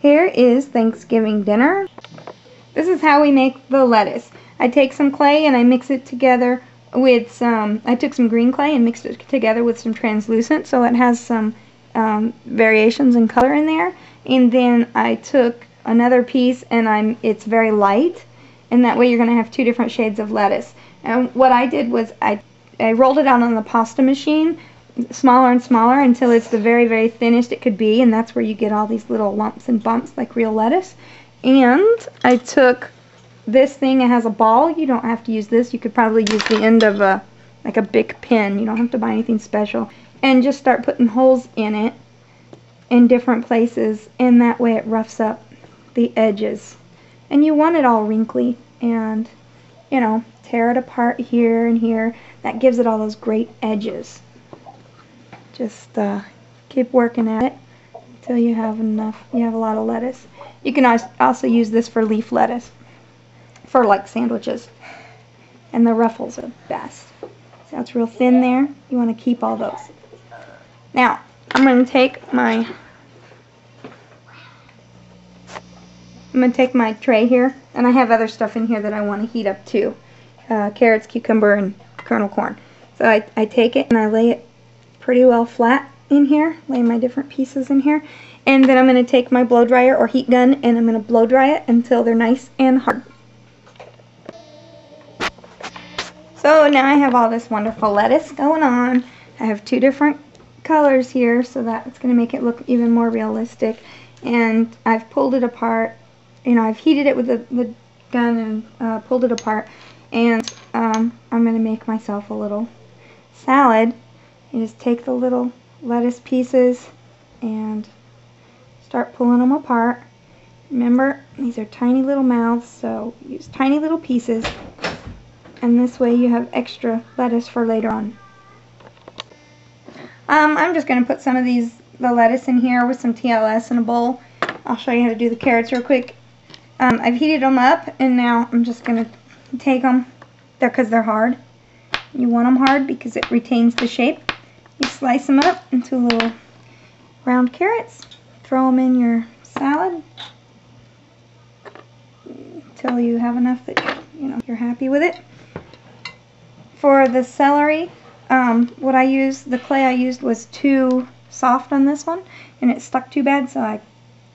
Here is Thanksgiving dinner. This is how we make the lettuce. I take some clay and I mix it together with I took some green clay and mixed it together with some translucent so it has some variations in color in there. And then I took another piece and it's very light, and that way you're going to have two different shades of lettuce. And what I did was I rolled it out on the pasta machine, smaller and smaller until it's the very, very thinnest it could be, and that's where you get all these little lumps and bumps like real lettuce. And I took this thing, it has a ball. You don't have to use this. You could probably use the end of like a big pin. You don't have to buy anything special. And just start putting holes in it in different places, and that way it roughs up the edges. And you want it all wrinkly, and you know, tear it apart here and here. That gives it all those great edges. Just keep working at it until you have enough. You have a lot of lettuce. You can also use this for leaf lettuce for like sandwiches, and the ruffles are best. So it's real thin there. You want to keep all those. Now I'm going to take my tray here, and I have other stuff in here that I want to heat up too. Carrots, cucumber, and kernel corn. So I take it and I lay it pretty well flat in here, lay my different pieces in here, and then I'm going to take my blow dryer or heat gun and I'm going to blow dry it until they're nice and hard. So now I have all this wonderful lettuce going on. I have two different colors here, so that it's going to make it look even more realistic. And I've pulled it apart. You know, I've heated it with the gun and pulled it apart. And I'm going to make myself a little salad. You just take the little lettuce pieces and start pulling them apart. Remember, these are tiny little mouths, so use tiny little pieces. And this way you have extra lettuce for later on. I'm just going to put some of the lettuce in here with some TLS in a bowl. I'll show you how to do the carrots real quick. I've heated them up, and now I'm just going to take them because they're hard. You want them hard because it retains the shape. You slice them up into little round carrots. Throw them in your salad until you have enough that you're happy with it. For the celery, the clay I used was too soft on this one, and it stuck too bad, so I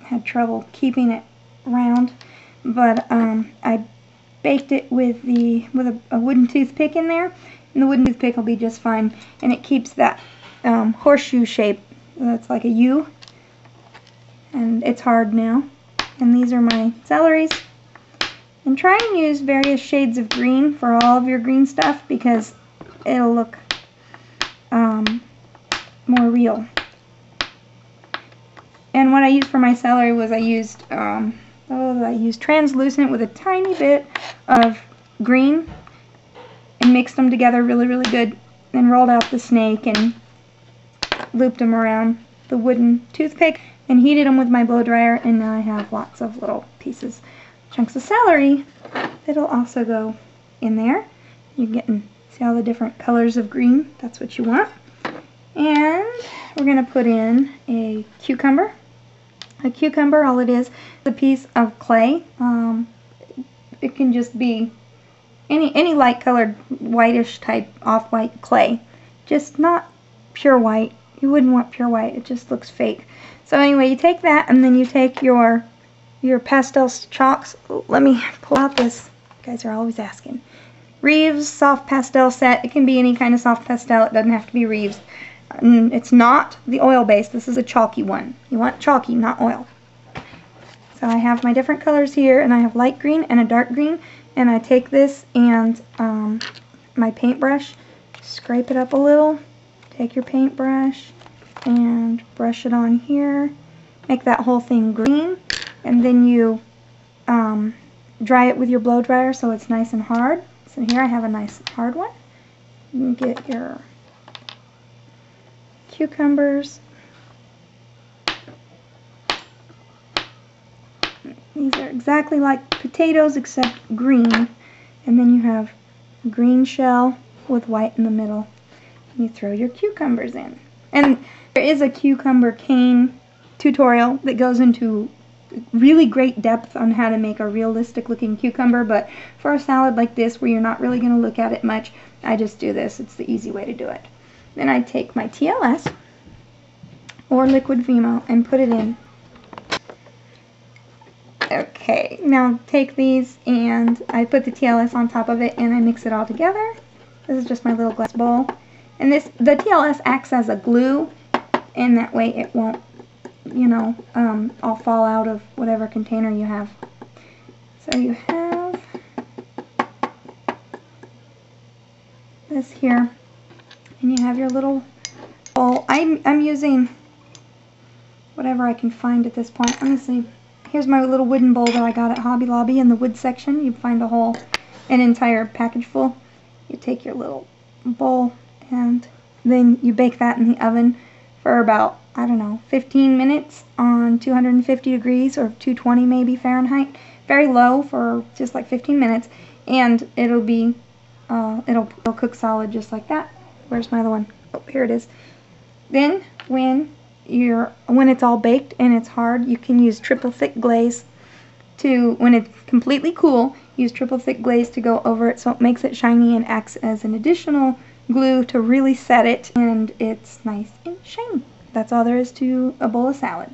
had trouble keeping it round. But I baked it with a wooden toothpick in there, and the wooden toothpick will be just fine, and it keeps that horseshoe shape. That's like a U, and it's hard now. And these are my celeries. And try and use various shades of green for all of your green stuff because it'll look more real. And what I used for my celery was I used translucent with a tiny bit of green and mixed them together really, really good. Then rolled out the snake and looped them around the wooden toothpick and heated them with my blow dryer, and now I have lots of little pieces. Chunks of celery that'll also go in there. You're getting, see all the different colors of green? That's what you want. And we're going to put in a cucumber. A cucumber, all it is a piece of clay. It can just be any light colored whitish type off-white clay. Just not pure white. You wouldn't want pure white. It just looks fake. So anyway, you take that and then you take your pastel chalks. Let me pull out this. You guys are always asking. Reeves soft pastel set. It can be any kind of soft pastel. It doesn't have to be Reeves. It's not the oil base. This is a chalky one. You want chalky, not oil. So I have my different colors here, and I have light green and a dark green. And I take this and my paintbrush, scrape it up a little. Take your paintbrush and brush it on here. Make that whole thing green. And then you dry it with your blow dryer so it's nice and hard. So here I have a nice hard one. You can get your cucumbers. These are exactly like potatoes except green. And then you have a green shell with white in the middle. And you throw your cucumbers in. And there is a cucumber cane tutorial that goes into really great depth on how to make a realistic looking cucumber, but for a salad like this where you're not really going to look at it much, I just do this. It's the easy way to do it. Then I take my TLS or liquid Vimo and put it in. Okay, now take these and I put the TLS on top of it and I mix it all together. This is just my little glass bowl. And the TLS acts as a glue, and that way it won't, you know, all fall out of whatever container you have. So you have this here, and you have your little bowl. I'm using whatever I can find at this point. Let me see. Here's my little wooden bowl that I got at Hobby Lobby in the wood section. You find an entire package full. You take your little bowl and then you bake that in the oven for about, I don't know, 15 minutes on 250 degrees or 220 maybe Fahrenheit. Very low for just like 15 minutes, and it'll cook solid just like that. Where's my other one? Oh, here it is. Then when it's all baked and it's hard, you can use triple thick glaze when it's completely cool, use triple thick glaze to go over it so it makes it shiny and acts as an additional glue to really set it, and it's nice and shiny. That's all there is to a bowl of salad.